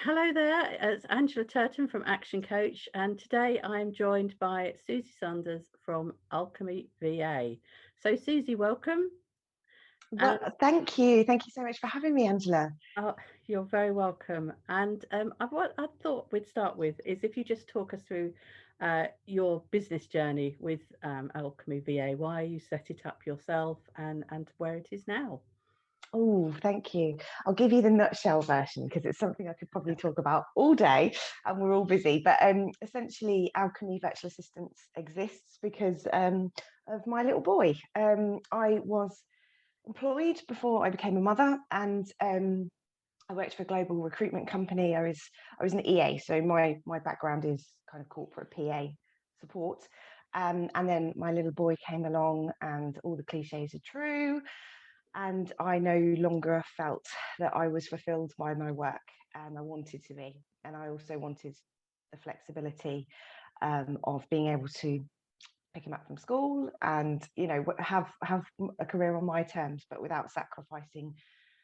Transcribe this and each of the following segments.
Hello there, it's Angela Turton from ActionCoach, and today I'm joined by Suzy Sanders from Alchemy VA. So, Suzy, welcome. Well, And thank you. Thank you so much for having me, Angela. you're very welcome. And what I thought we'd start with is if you just talk us through your business journey with Alchemy VA, why you set it up yourself, and where it is now. Oh, thank you. I'll give you the nutshell version because it's something I could probably talk about all day and we're all busy. But essentially, Alchemy Virtual Assistants exists because of my little boy. I was employed before I became a mother, and I worked for a global recruitment company. I was an EA, so my background is kind of corporate PA support. And then my little boy came along, and all the cliches are true. And I no longer felt that I was fulfilled by my work, and I wanted to be. And I also wanted the flexibility of being able to pick him up from school and have a career on my terms, but without sacrificing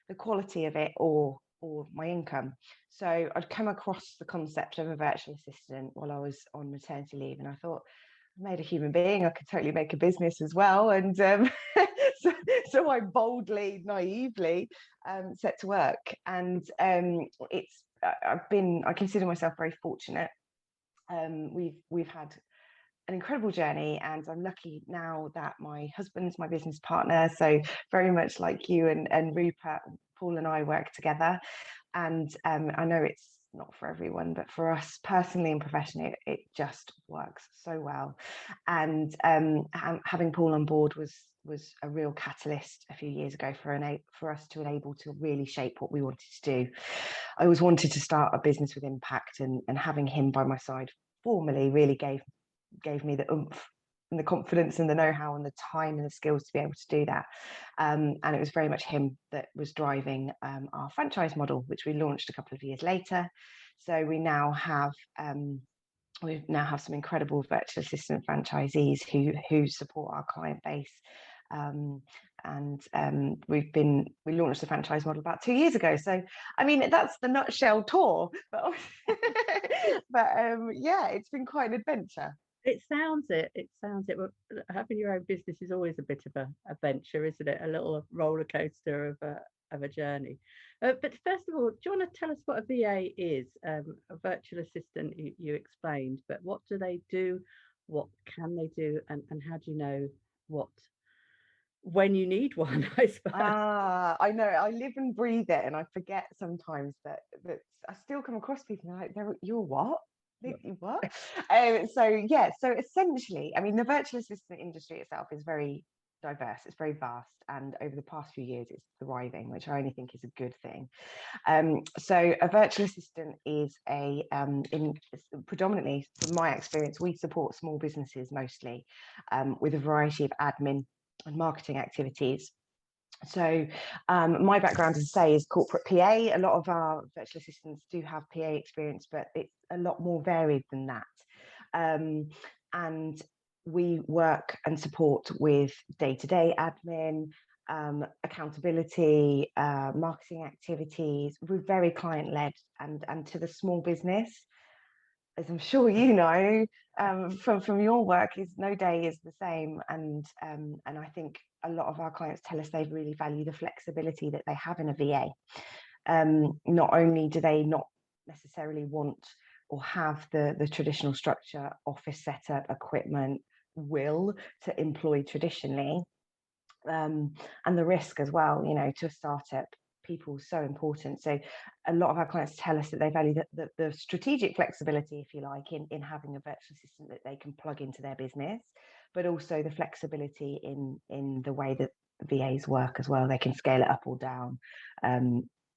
the quality of it or my income. So I'd come across the concept of a virtual assistant while I was on maternity leave, and I thought, I made a human being, I could totally make a business as well. And so, so I boldly, naively set to work. And I consider myself very fortunate. We've had an incredible journey, and I'm lucky now that my husband's my business partner, so very much like you and Rupert, Paul and I work together. And I know it's not for everyone, but for us personally and professionally, it just works so well. And having Paul on board was a real catalyst a few years ago for us to enable to really shape what we wanted to do. I always wanted to start a business with impact, and having him by my side formally really gave me the oomph and the confidence and the know-how and the time and the skills to be able to do that. And it was very much him that was driving our franchise model, which we launched a couple of years later. So we now have some incredible virtual assistant franchisees who support our client base. And we launched the franchise model about 2 years ago. So I mean, that's the nutshell tour. But yeah, it's been quite an adventure. It sounds it. It sounds it. Well, having your own business is always a bit of a venture, isn't it? A little roller coaster of a journey. But first of all, do you want to tell us what a VA is? A virtual assistant, you explained, but what do they do? What can they do? And how do you know what when you need one, I suppose? I know. I live and breathe it, and I forget sometimes that I still come across people and they're like, "You're what? You what?" So yeah. So essentially, I mean, the virtual assistant industry itself is very diverse. It's very vast, and over the past few years, it's thriving, which I only think is a good thing. So a virtual assistant is predominantly, from my experience, we support small businesses mostly with a variety of admin and marketing activities. So my background, as I say, is corporate PA. A lot of our virtual assistants do have PA experience, but it's a lot more varied than that. And we work and support with day-to-day admin, accountability, marketing activities. We're very client-led, and to the small business, as I'm sure you know, from your work, is no day is the same. And I think a lot of our clients tell us they really value the flexibility that they have in a VA. Not only do they not necessarily want or have the traditional structure, office setup, equipment, will to employ traditionally, and the risk as well, to a startup, people so important. So a lot of our clients tell us that they value the strategic flexibility, if you like, in having a virtual assistant that they can plug into their business, but also the flexibility in the way that VAs work as well. They can scale it up or down,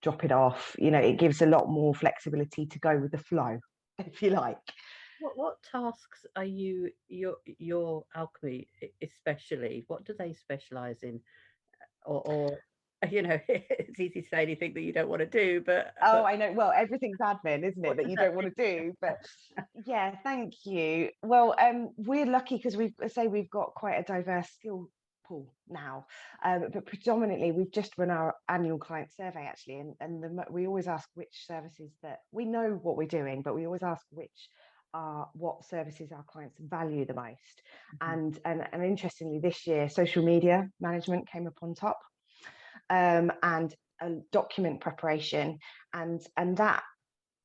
drop it off. It gives a lot more flexibility to go with the flow, if you like. What tasks are your Alchemy especially? What do they specialize in? Or it's easy to say anything that you don't want to do, Oh, but I know. Well, everything's admin, isn't it, what that does you that don't want mean? to do? But yeah, thank you. Well, we're lucky because we've got quite a diverse skill pool now, but predominantly we've just run our annual client survey actually, and we always ask which services, that we know what we're doing, but we always ask which are what services our clients value the most. And interestingly, this year social media management came up on top, and document preparation, and that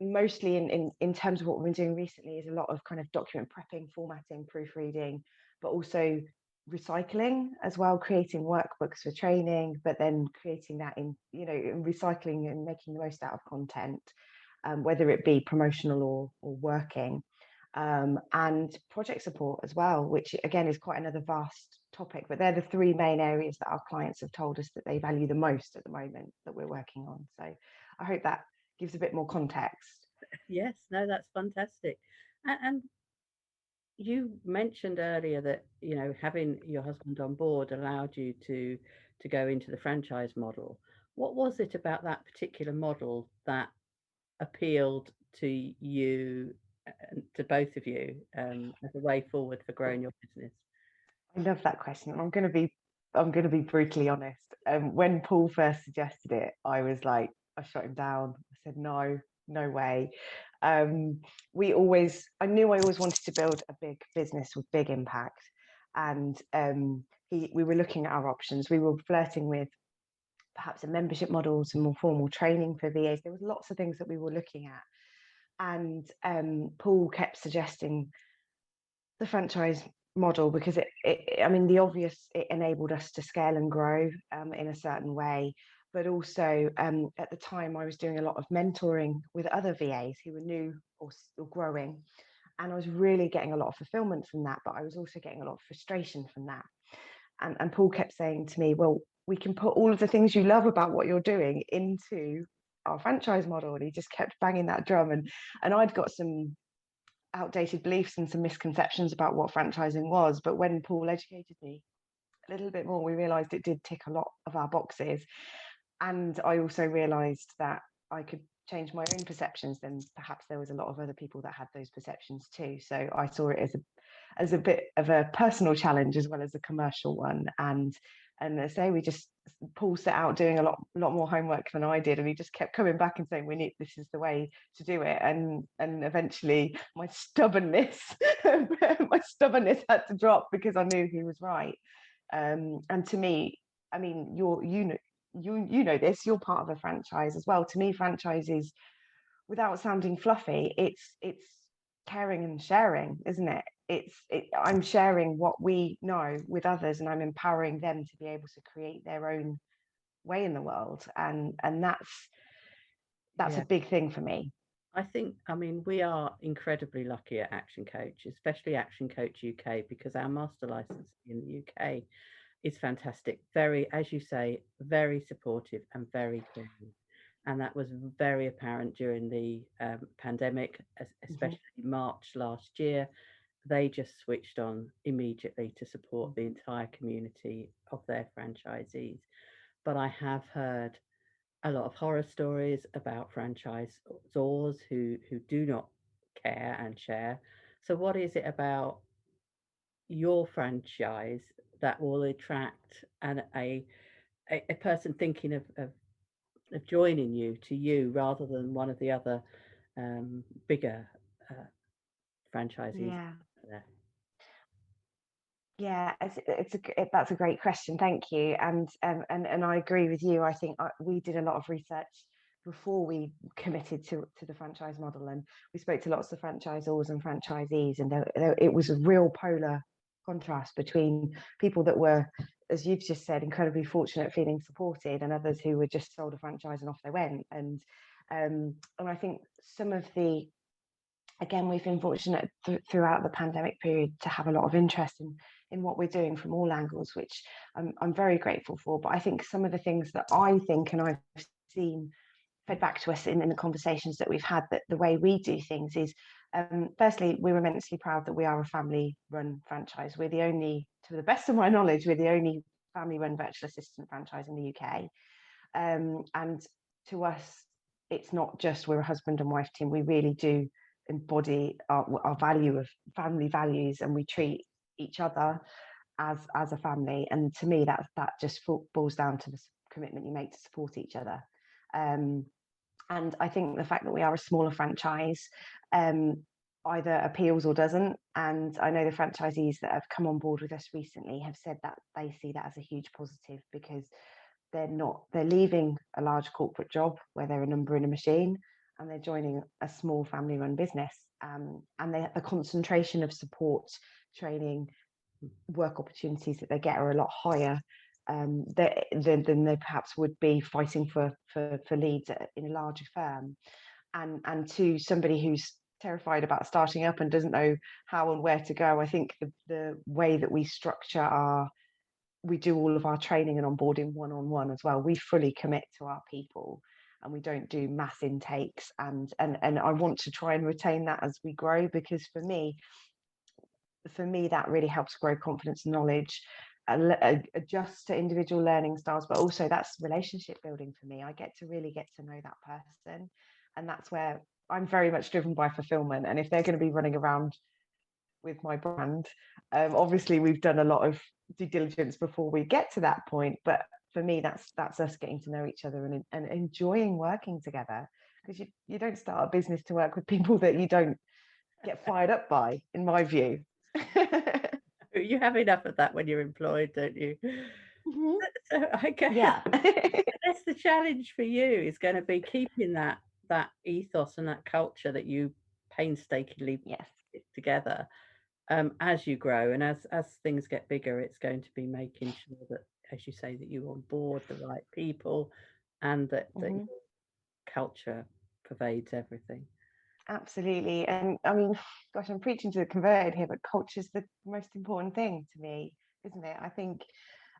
mostly in terms of what we've been doing recently is a lot of kind of document prepping, formatting, proofreading, but also recycling as well, creating workbooks for training, but then creating that in, in recycling and making the most out of content, whether it be promotional or working, and project support as well, which again is quite another vast topic, but they're the three main areas that our clients have told us that they value the most at the moment that we're working on. So I hope that gives a bit more context. Yes, no, that's fantastic. And you mentioned earlier that, having your husband on board allowed you to go into the franchise model. What was it about that particular model that appealed to you, to both of you, as a way forward for growing your business? I love that question. I'm going to be brutally honest. When Paul first suggested it, I was like, I shut him down. I said, no, no way. I knew I always wanted to build a big business with big impact. And we were looking at our options. We were flirting with perhaps a membership model, some more formal training for VAs. There was lots of things that we were looking at. And Paul kept suggesting the franchise model because it enabled us to scale and grow in a certain way, but also at the time I was doing a lot of mentoring with other VAs who were new or growing, and I was really getting a lot of fulfillment from that, but I was also getting a lot of frustration from that. And Paul kept saying to me, well, we can put all of the things you love about what you're doing into our franchise model. And he just kept banging that drum, and I'd got some outdated beliefs and some misconceptions about what franchising was. But when Paul educated me a little bit more, we realized it did tick a lot of our boxes. And I also realized that I could change my own perceptions, then perhaps there was a lot of other people that had those perceptions too. So I saw it as a bit of a personal challenge as well as a commercial one. And I say Paul set out doing a lot more homework than I did, and he just kept coming back and saying, this is the way to do it. And eventually my stubbornness had to drop because I knew he was right. And to me, I mean, you know this, you're part of a franchise as well. To me, franchise is, without sounding fluffy, it's caring and sharing, isn't it? I'm sharing what we know with others, and I'm empowering them to be able to create their own way in the world, and that's Yeah. a big thing for me. I mean, we are incredibly lucky at ActionCoach, especially ActionCoach UK, because our master license in the UK is fantastic. Very, as you say, very supportive and very caring. And that was very apparent during the pandemic, especially March last year. They just switched on immediately to support the entire community of their franchisees. But I have heard a lot of horror stories about franchisors who do not care and share. So what is it about your franchise that will attract a person thinking of joining you rather than one of the other bigger franchisees Yeah. there? Yeah, that's a great question. Thank you. And I agree with you. I think we did a lot of research before we committed to the franchise model, and we spoke to lots of franchisors and franchisees, and it was a real polar contrast between people that were, as you've just said, incredibly fortunate, feeling supported, and others who were just sold a franchise and off they went. And I think some of again, we've been fortunate throughout the pandemic period to have a lot of interest in what we're doing from all angles, which I'm very grateful for. But I think some of the things that I think and I've seen fed back to us in the conversations that we've had, that the way we do things is, firstly, we're immensely proud that we are a family-run franchise. We're the only, to the best of my knowledge, we're the only family-run virtual assistant franchise in the UK. And to us, it's not just we're a husband and wife team. We really do embody our value of family values, and we treat each other as a family. And to me, that just boils down to the commitment you make to support each other. And I think the fact that we are a smaller franchise either appeals or doesn't. And I know the franchisees that have come on board with us recently have said that they see that as a huge positive, because they're leaving a large corporate job where they're a number in a machine, and they're joining a small family run business. And the concentration of support, training, work opportunities that they get are a lot higher than they perhaps would be fighting for leads in a larger firm. And to somebody who's terrified about starting up and doesn't know how and where to go, I think the way that we do all of our training and onboarding one-on-one as well. We fully commit to our people, and we don't do mass intakes. And I want to try and retain that as we grow, because for me that really helps grow confidence and knowledge, adjust to individual learning styles, but also that's relationship building for me. I get to know that person, and that's where I'm very much driven by fulfillment. And if they're going to be running around with my brand, obviously we've done a lot of due diligence before we get to that point, but for me that's us getting to know each other and enjoying working together, because you don't start a business to work with people that you don't get fired up by, in my view. You have enough of that when you're employed, don't you? Mm-hmm. So I guess, Yeah. I guess the challenge for you is going to be keeping that ethos and that culture that you painstakingly Yes. put together as you grow, and as things get bigger. It's going to be making sure that, as you say, that you onboard the right people, and that Mm-hmm. your culture pervades everything. Absolutely. And I mean, gosh, I'm preaching to the converted here, but culture is the most important thing to me, isn't it? I think,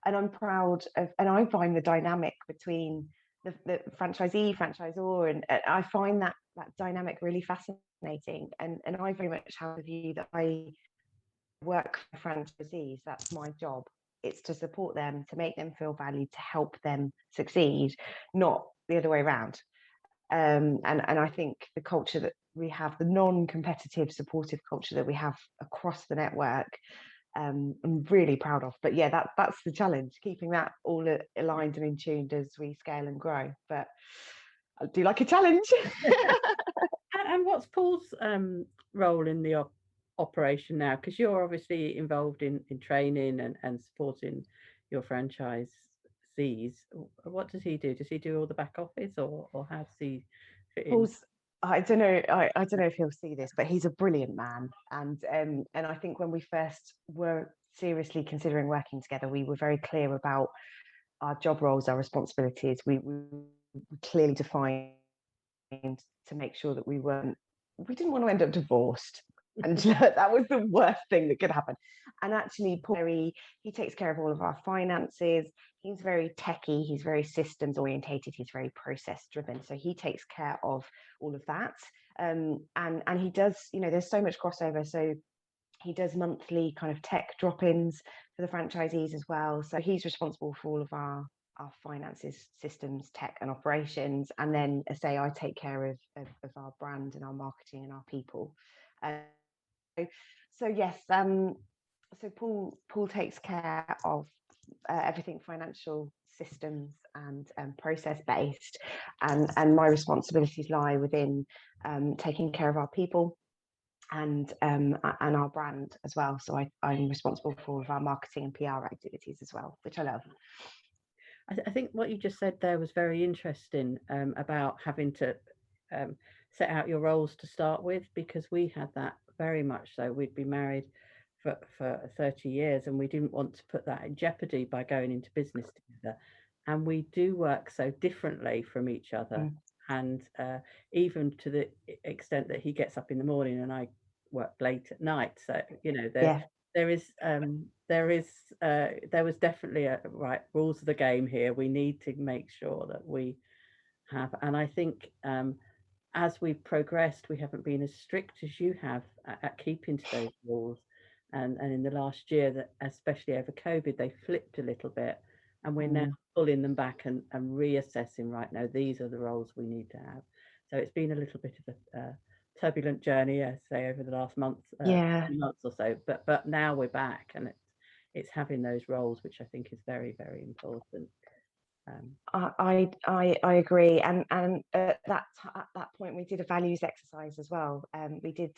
and I'm proud of, and I find the dynamic between the franchisee, franchisor, and I find that dynamic really fascinating. And I very much have the view that I work for franchisees. That's my job. It's to support them, to make them feel valued, to help them succeed, not the other way around. And I think the culture that we have, the non-competitive, supportive culture that we have across the network, I'm really proud of. But yeah, that's the challenge, keeping that all aligned and in tuned as we scale and grow. But I do like a challenge. And what's Paul's role in the operation now? Because you're obviously involved in training and supporting your franchisees. What does he do? Does he do all the back office, or how does he fit in? Paul's, I don't know. I don't know if he'll see this, but he's a brilliant man. And I think when we first were seriously considering working together, we were very clear about our job roles, our responsibilities. We clearly defined to make sure that we didn't want to end up divorced. And that was the worst thing that could happen. And actually, Paul, he takes care of all of our finances. He's very techie. He's very systems orientated. He's very process driven. So he takes care of all of that. And he does, there's so much crossover. So he does monthly kind of tech drop-ins for the franchisees as well. So he's responsible for all of our finances, systems, tech, and operations. And then, as I say, I take care of our brand and our marketing and our people. So yes, so Paul takes care of everything financial, systems, and process based, and my responsibilities lie within taking care of our people and our brand as well. So I'm responsible for all of our marketing and PR activities as well, which I love. I think what you just said there was very interesting, about having to set out your roles to start with, because we had that very much so. We'd been married for 30 years, and we didn't want to put that in jeopardy by going into business together. And we do work so differently from each other. And even to the extent that he gets up in the morning and I work late at night. So, Yeah. there was definitely a right rules of the game here. We need to make sure that we have, and I think as we've progressed, we haven't been as strict as you have at keeping to those rules. And in the last year, that especially over COVID, they flipped a little bit, and we're now pulling them back and reassessing. Right now, these are the roles we need to have. So it's been a little bit of a turbulent journey, I say, over the last months or so. But now we're back, and it's having those roles, which I think is very, very important. I agree, and at that point we did a values exercise as well. We did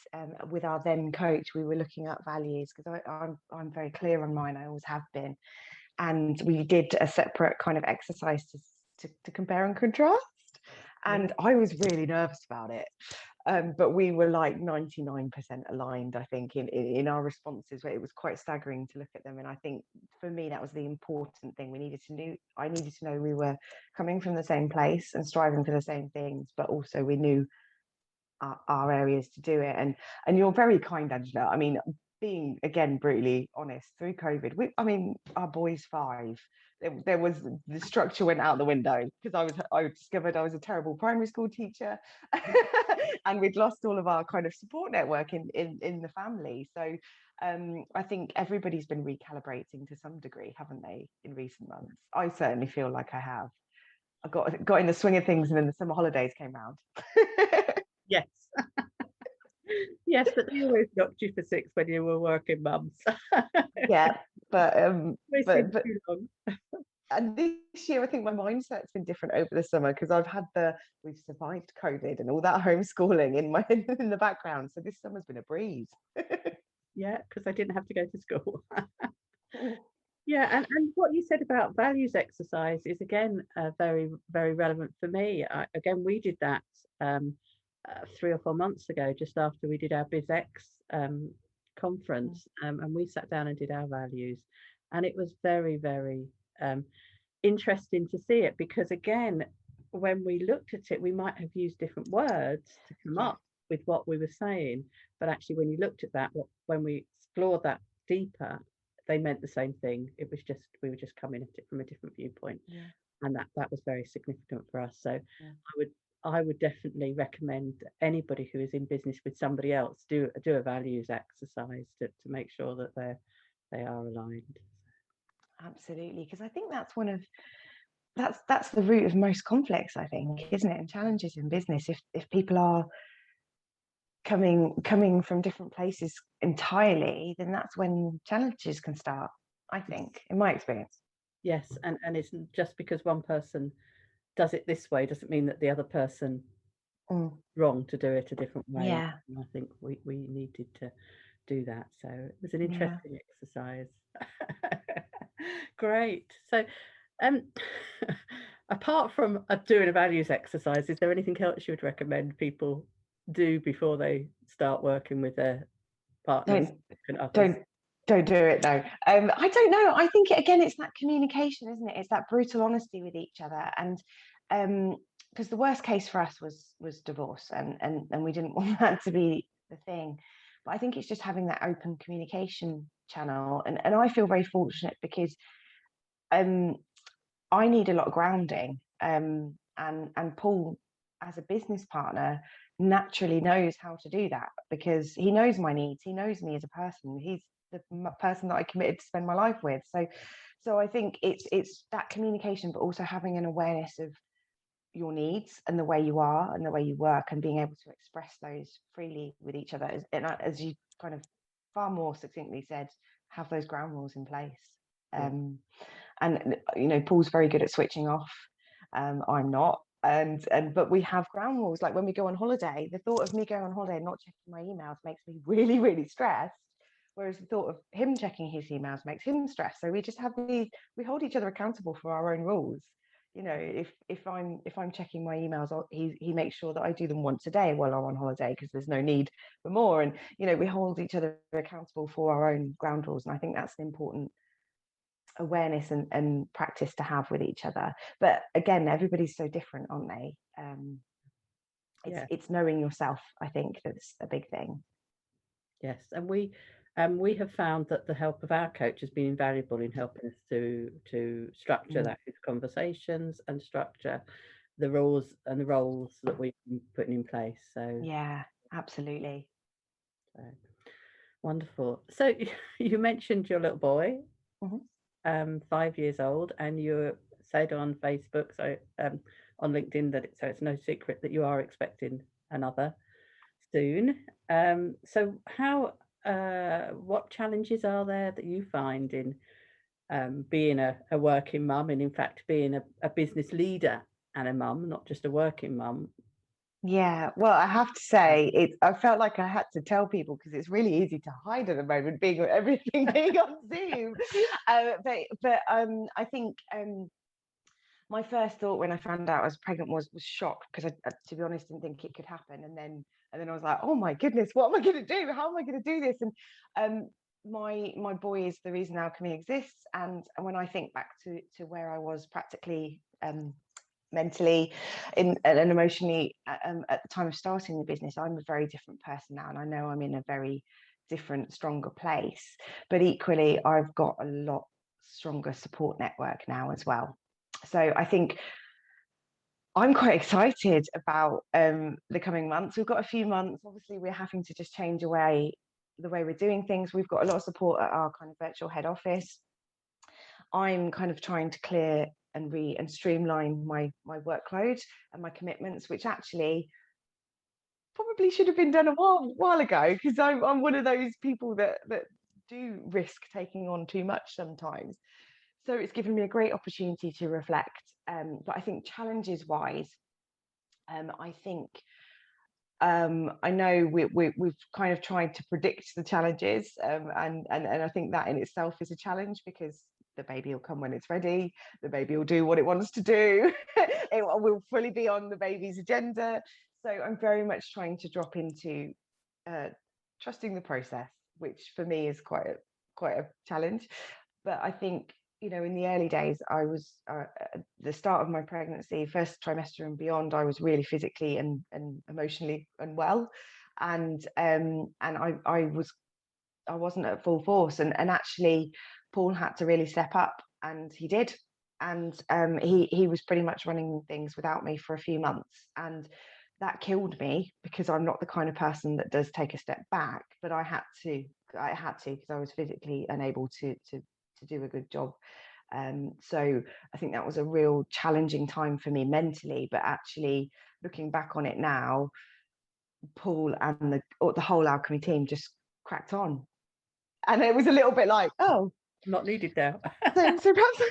with our then coach. We were looking at values because I'm very clear on mine. I always have been, and we did a separate kind of exercise to compare and contrast. And I was really nervous about it, but we were like 99% aligned, I think, in our responses. Where it was quite staggering to look at them. And I think for me that was the important thing. I needed to know we were coming from the same place and striving for the same things, but also we knew our areas to do it. And you're very kind, Angela. I mean, being again brutally honest, through COVID, our boy's 5. There was the structure went out the window because I discovered I was a terrible primary school teacher, and we'd lost all of our kind of support network in the family. So I think everybody's been recalibrating to some degree, haven't they, in recent months? I certainly feel like I have. I got in the swing of things, and then the summer holidays came round. Yes. Yes, but they always knocked you for 6 when you were working mums. Yeah, but Too long. and this year I think my mindset's been different over the summer because we've survived COVID and all that homeschooling in the background. So this summer's been a breeze. Yeah, because I didn't have to go to school. Yeah, and what you said about values exercise is again very, very relevant for me. Again, we did that 3 or 4 months ago, just after we did our BizX conference, and we sat down and did our values, and it was very, very interesting to see it, because again, when we looked at it, we might have used different words to come up with what we were saying, but actually when you looked at that, when we explored that deeper, they meant the same thing. It was just we were just coming at it from a different viewpoint, and that was very significant for us. So I would definitely recommend anybody who is in business with somebody else do a values exercise to make sure that they are aligned. Absolutely, because I think that's the root of most conflicts, I think, isn't it? And challenges in business. If people are coming from different places entirely, then that's when challenges can start, I think, in my experience. Yes, and it's just because one person does it this way doesn't mean that the other person wrong to do it a different way. Yeah. And I think we needed to do that. So it was an interesting exercise. Great. So apart from doing a values exercise, is there anything else you would recommend people do before they start working with their partners and others? Don't do it though. I don't know. I think it's that communication, isn't it? It's that brutal honesty with each other. And because the worst case for us was divorce, and we didn't want that to be the thing. But I think it's just having that open communication channel. And I feel very fortunate because I need a lot of grounding. And Paul, as a business partner, naturally knows how to do that because he knows my needs. He knows me as a person. He's the person that I committed to spend my life with. So I think it's that communication, but also having an awareness of your needs and the way you are and the way you work, and being able to express those freely with each other. And as you kind of far more succinctly said, have those ground rules in place. And Paul's very good at switching off. I'm not. But we have ground rules. Like when we go on holiday, the thought of me going on holiday and not checking my emails makes me really, really stressed. Whereas the thought of him checking his emails makes him stressed. So we just have we hold each other accountable for our own rules. If I'm checking my emails, he makes sure that I do them once a day while I'm on holiday because there's no need for more. And we hold each other accountable for our own ground rules. And I think that's an important awareness and practice to have with each other. But again, everybody's so different, aren't they? It's knowing yourself. I think that's a big thing. Yes, and we have found that the help of our coach has been invaluable in helping us to structure that conversations and structure the rules and the roles that we've been putting in place. So yeah, absolutely. So, wonderful. So you mentioned your little boy, 5 years old, and you said on Facebook, so on LinkedIn, that it's no secret that you are expecting another soon. So how what challenges are there that you find in being a working mum, and in fact being a business leader and a mum, not just a working mum? Yeah, well, I have to say, I felt like I had to tell people because it's really easy to hide at the moment, being everything being on Zoom. I think my first thought when I found out I was pregnant was shock, because I, to be honest, didn't think it could happen. And then I was like, oh my goodness, what am I going to do? How am I going to do this? And my boy is the reason Alchemy exists. And when I think back to where I was practically, mentally and emotionally at the time of starting the business, I'm a very different person now, and I know I'm in a very different, stronger place. But equally, I've got a lot stronger support network now as well. So I think I'm quite excited about the coming months. We've got a few months. Obviously, we're having to just change the way we're doing things. We've got a lot of support at our kind of virtual head office. I'm kind of trying to clear and streamline my workload and my commitments, which actually probably should have been done a while ago, because I'm one of those people that do risk taking on too much sometimes. So it's given me a great opportunity to reflect. But I think challenges wise, I think I know we've kind of tried to predict the challenges, and I think that in itself is a challenge, because the baby will come when it's ready. The baby will do what it wants to do. It will fully be on the baby's agenda. So I'm very much trying to drop into trusting the process, which for me is quite a challenge. But I think, in the early days, I was the start of my pregnancy, first trimester and beyond, I was really physically and emotionally unwell, and I wasn't at full force, and actually Paul had to really step up, and he did. And he was pretty much running things without me for a few months, and that killed me, because I'm not the kind of person that does take a step back. But I had to because I was physically unable to do a good job. So I think that was a real challenging time for me mentally. But actually, looking back on it now, Paul and the whole Alchemy team just cracked on, and it was a little bit like, oh, Not needed now. so perhaps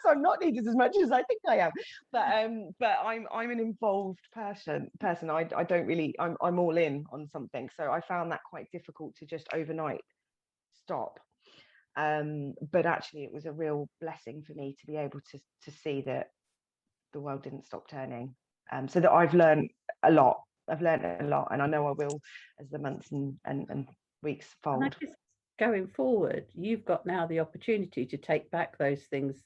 I'm not needed as much as I think I am. But I'm an involved person. I don't really, I'm all in on something. So I found that quite difficult to just overnight stop. But actually, it was a real blessing for me to be able to see that the world didn't stop turning. So that I've learned a lot. And I know I will as the months and weeks And I fold. guess going forward, you've got now the opportunity to take back those things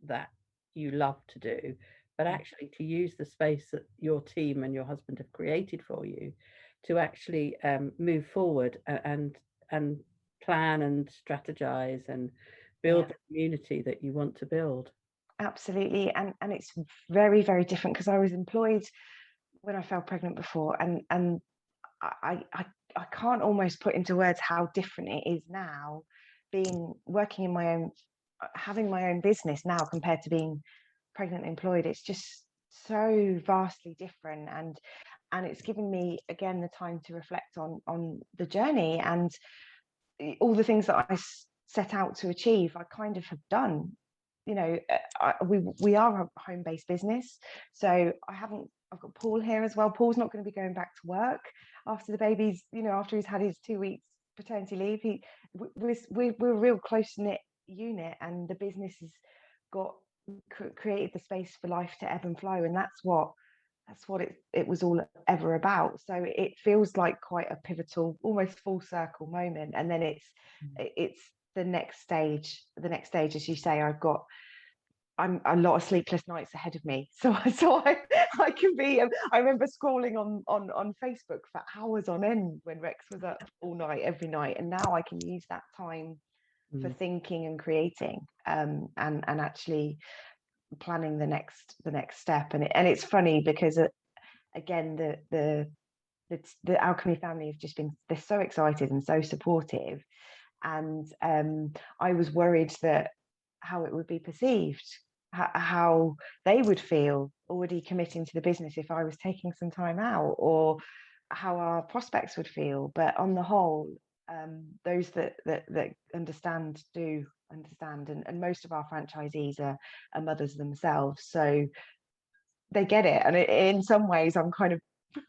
that you love to do, but actually to use the space that your team and your husband have created for you to actually move forward and plan and strategize and build the community that you want to build. Absolutely. And it's very, very different, because I was employed when I fell pregnant before, and I can't almost put into words how different it is now, working in my own, having my own business now compared to being pregnant employed. It's just so vastly different, and it's given me again the time to reflect on the journey, and all the things that I set out to achieve I kind of have done. We are a home-based business, so I've got Paul here as well. Paul's not going to be going back to work after the baby's, after he's had his 2 weeks paternity leave. We're a real close-knit unit, and the business has created the space for life to ebb and flow, and that's what it was all ever about. So it feels like quite a pivotal, almost full circle moment. And then it's the next stage, as you say. I'm a lot of sleepless nights ahead of me, so I can be. I remember scrolling on Facebook for hours on end when Rex was up all night, every night, and now I can use that time for thinking and creating, and actually planning the next step. And it's funny because again, the Alchemy family have just been, they're so excited and so supportive, and I was worried that how it would be perceived, how they would feel already committing to the business if I was taking some time out, or how our prospects would feel. But on the whole, those that understand do understand, and most of our franchisees are mothers themselves, so they get it. And in some ways, I'm kind of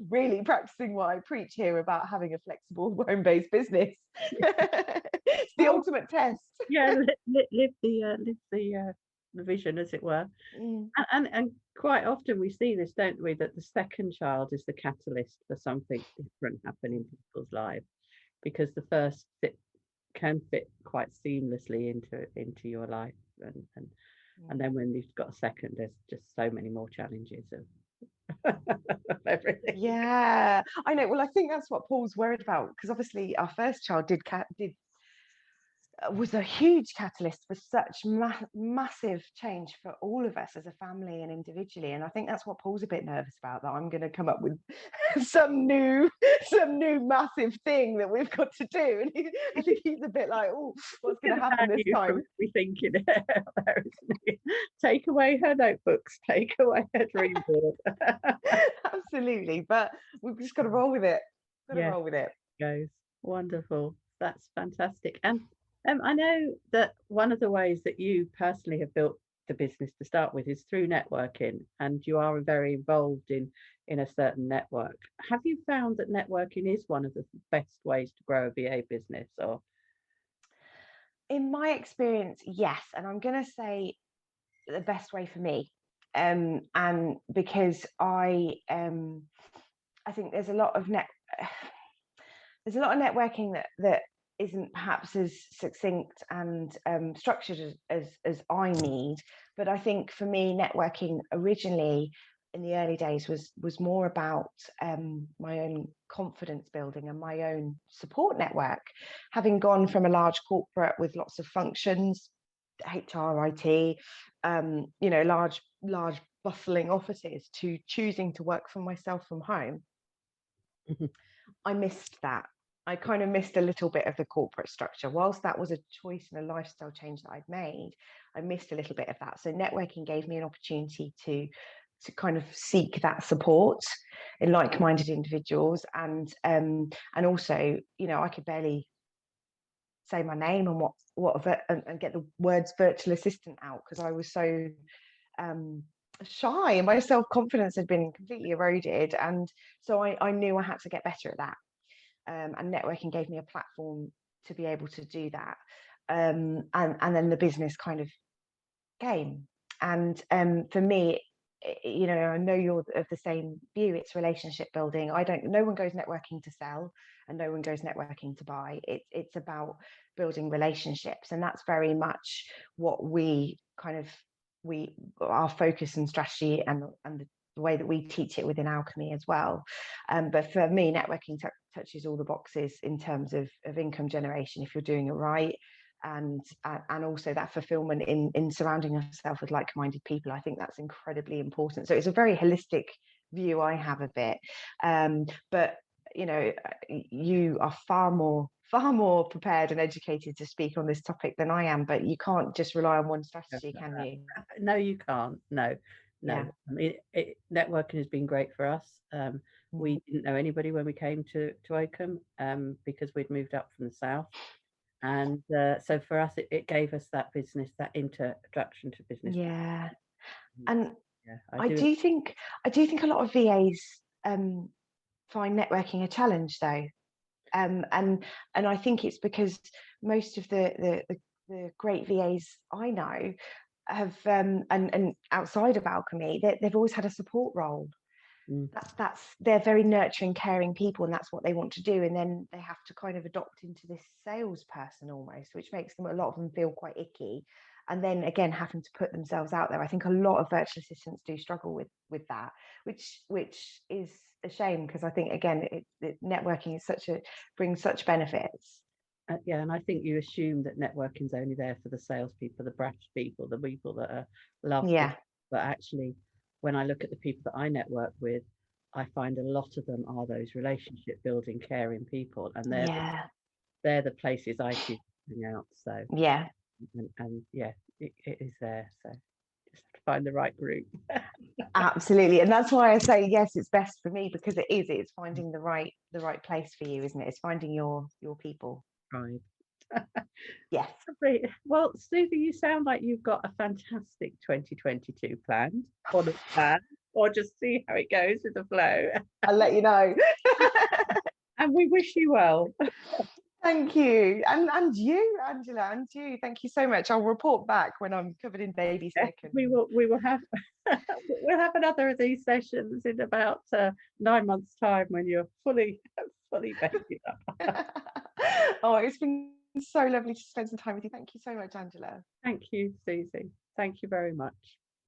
really practicing what I preach here about having a flexible home-based business. It's the ultimate test. Yeah, live the vision, as it were. And quite often we see this, don't we, that the second child is the catalyst for something different happening in people's lives, because the first can fit quite seamlessly into your life, and then when you've got a second, there's just so many more challenges of everything. Yeah, I know. Well, I think that's what Paul's worried about, because obviously our first child was a huge catalyst for such massive change for all of us as a family and individually. And I think that's what Paul's a bit nervous about, that I'm going to come up with some new massive thing that we've got to do. And I think he's a bit like, oh, what's going to happen this time? Be thinking there, isn't he? Take away her notebooks, take away her dream board. Absolutely, but we've just got to roll with it. Roll with it. Goes wonderful. That's fantastic. And I know that one of the ways that you personally have built the business to start with is through networking, and you are very involved in a certain network. Have you found that networking is one of the best ways to grow a VA business? Or in my experience, yes. And I'm going to say the best way for me, and because I think there's a lot of networking that isn't perhaps as succinct and structured as I need. But I think for me, networking originally in the early days was more about my own confidence building and my own support network. Having gone from a large corporate with lots of functions, HR, IT, large bustling offices, to choosing to work for myself from home, I missed that. I kind of missed a little bit of the corporate structure. Whilst that was a choice and a lifestyle change that I'd made, I missed a little bit of that. So networking gave me an opportunity to kind of seek that support in like-minded individuals, and also, I could barely say my name and get the words virtual assistant out, because I was so shy and my self-confidence had been completely eroded. And so I knew I had to get better at that. And networking gave me a platform to be able to do that. And then the business kind of came. And for me, I know you're of the same view. It's relationship building. No one goes networking to sell, and no one goes networking to buy. It's about building relationships, and that's very much what our focus and strategy, and the way that we teach it within Alchemy as well. But for me, networking touches all the boxes in terms of income generation, if you're doing it right, and also that fulfillment in surrounding yourself with like-minded people. I think that's incredibly important. So it's a very holistic view I have of it. But you are far more prepared and educated to speak on this topic than I am. But you can't just rely on one strategy, can you? No, you can't. No. Yeah. I mean, networking has been great for us. We didn't know anybody when we came to Oakham, because we'd moved up from the south, and so for us it gave us that introduction to business. Yeah. And I do think a lot of VAs find networking a challenge, though, and I think it's because most of the great VAs I know have and outside of Alchemy, they've always had a support role. They're very nurturing, caring people, and that's what they want to do. And then they have to kind of adopt into this salesperson almost, which makes a lot of them feel quite icky. And then again, having to put themselves out there. I think a lot of virtual assistants do struggle with that, which is a shame, because I think again, networking is brings such benefits. Yeah, and I think you assume that networking's only there for the salespeople, the brash people, the people that are loved. Yeah. But actually, when I look at the people that I network with, I find a lot of them are those relationship building, caring people, and they're the places I choose to hang out. So yeah, and yeah, it is there. So just have to find the right group. Absolutely. And that's why I say yes, it's best for me, because it's finding the right place for you, isn't it? It's finding your people. tribe. Yes. Great. Well, Suzy, you sound like you've got a fantastic 2022 planned, or the plan, or just see how it goes with the flow. I'll let you know. And we wish you well. Thank you. And you, Angela, and you. Thank you so much. I'll report back when I'm covered in baby sick. And... We will have we'll have another of these sessions in about 9 months' time when you're fully baby up. Oh, it's been so lovely to spend some time with you. Thank you so much, Angela. Thank you, Suzy. Thank you very much.